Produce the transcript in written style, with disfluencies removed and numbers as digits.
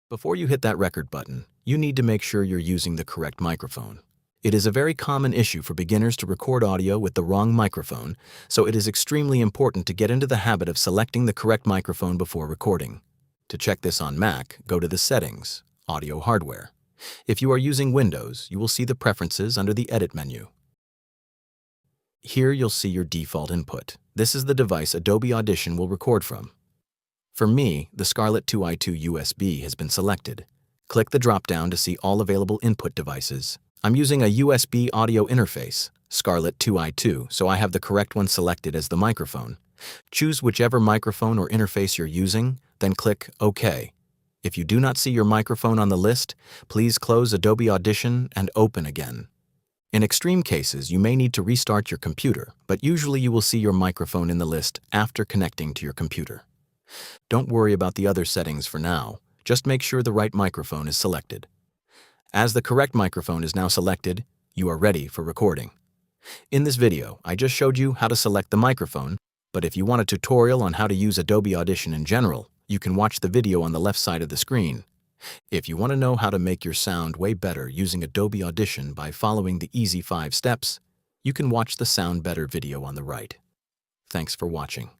Before you hit that record button, you need to make sure you're using the correct microphone. It is a very common issue for beginners to record audio with the wrong microphone, so it is extremely important to get into the habit of selecting the correct microphone before recording. To check this on Mac, go to the Settings, Audio Hardware. If you are using Windows, you will see the Preferences under the Edit menu. Here you'll see your default input. This is the device Adobe Audition will record from. For me, the Scarlett 2i2 USB has been selected. Click the drop-down to see all available input devices. I'm using a USB audio interface, Scarlett 2i2, so I have the correct one selected as the microphone. Choose whichever microphone or interface you're using, then click OK. If you do not see your microphone on the list, please close Adobe Audition and open again. In extreme cases, you may need to restart your computer, but usually you will see your microphone in the list after connecting to your computer. Don't worry about the other settings for now, just make sure the right microphone is selected. As the correct microphone is now selected, you are ready for recording. In this video, I just showed you how to select the microphone, but if you want a tutorial on how to use Adobe Audition in general, you can watch the video on the left side of the screen. If you want to know how to make your sound way better using Adobe Audition by following the easy 5 steps, you can watch the Sound Better video on the right. Thanks for watching.